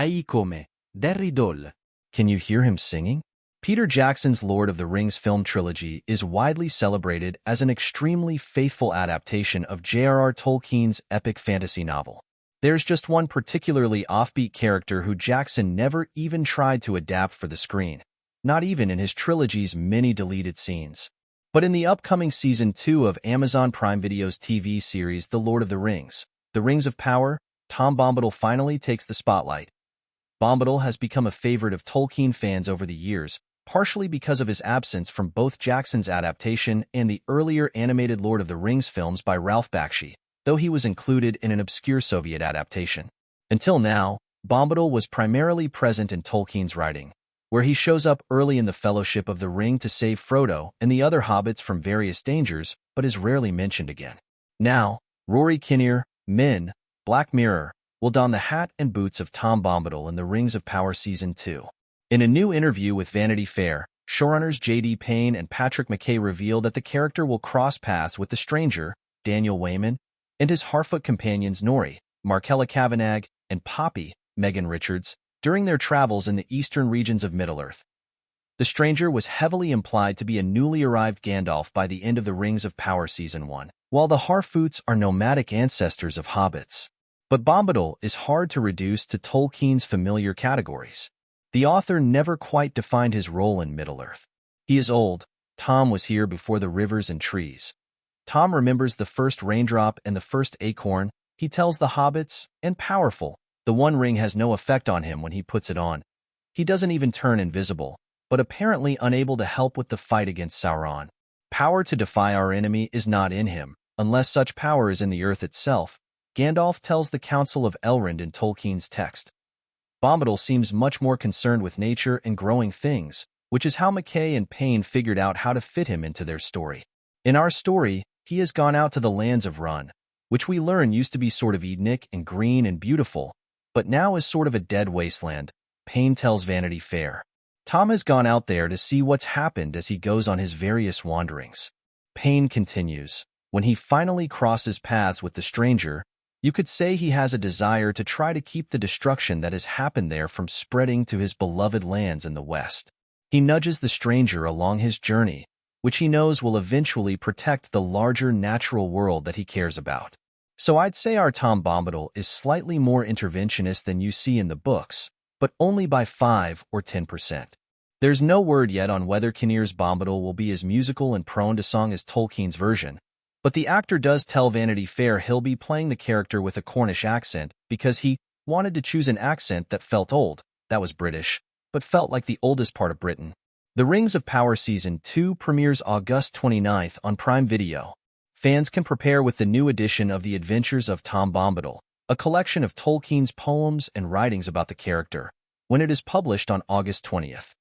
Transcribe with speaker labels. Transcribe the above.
Speaker 1: Ahí come, Derridol.
Speaker 2: Can you hear him singing? Peter Jackson's Lord of the Rings film trilogy is widely celebrated as an extremely faithful adaptation of J.R.R. Tolkien's epic fantasy novel. There's just one particularly offbeat character who Jackson never even tried to adapt for the screen, not even in his trilogy's many deleted scenes. But in the upcoming Season 2 of Amazon Prime Video's TV series The Lord of the Rings, The Rings of Power, Tom Bombadil finally takes the spotlight. Bombadil has become a favorite of Tolkien fans over the years, partially because of his absence from both Jackson's adaptation and the earlier animated Lord of the Rings films by Ralph Bakshi, though he was included in an obscure Soviet adaptation. Until now, Bombadil was primarily present in Tolkien's writing, where he shows up early in the Fellowship of the Ring to save Frodo and the other hobbits from various dangers, but is rarely mentioned again. Now, Rory Kinnear, Min, Black Mirror, will don the hat and boots of Tom Bombadil in The Rings of Power Season 2. In a new interview with Vanity Fair, showrunners J.D. Payne and Patrick McKay reveal that the character will cross paths with the Stranger, Daniel Wayman, and his Harfoot companions Nori, Markella Kavanagh, and Poppy, Megan Richards, during their travels in the eastern regions of Middle-earth. The Stranger was heavily implied to be a newly arrived Gandalf by the end of The Rings of Power Season 1, while the Harfoots are nomadic ancestors of hobbits. But Bombadil is hard to reduce to Tolkien's familiar categories. The author never quite defined his role in Middle-earth. He is old. Tom was here before the rivers and trees. Tom remembers the first raindrop and the first acorn. He tells the hobbits, and powerful. The One Ring has no effect on him when he puts it on. He doesn't even turn invisible, but apparently unable to help with the fight against Sauron. Power to defy our enemy is not in him, unless such power is in the earth itself, Gandalf tells the Council of Elrond in Tolkien's text. Bombadil seems much more concerned with nature and growing things, which is how McKay and Payne figured out how to fit him into their story. In our story, he has gone out to the lands of Run, which we learn used to be sort of Edenic and green and beautiful, but now is sort of a dead wasteland, Payne tells Vanity Fair. Tom has gone out there to see what's happened as he goes on his various wanderings. Payne continues, when he finally crosses paths with the Stranger, you could say he has a desire to try to keep the destruction that has happened there from spreading to his beloved lands in the West. He nudges the Stranger along his journey, which he knows will eventually protect the larger natural world that he cares about. So I'd say our Tom Bombadil is slightly more interventionist than you see in the books, but only by 5 or 10%. There's no word yet on whether Kinnear's Bombadil will be as musical and prone to song as Tolkien's version, but the actor does tell Vanity Fair he'll be playing the character with a Cornish accent because he wanted to choose an accent that felt old, that was British, but felt like the oldest part of Britain. The Rings of Power Season 2 premieres August 29th on Prime Video. Fans can prepare with the new edition of The Adventures of Tom Bombadil, a collection of Tolkien's poems and writings about the character, when it is published on August 20th.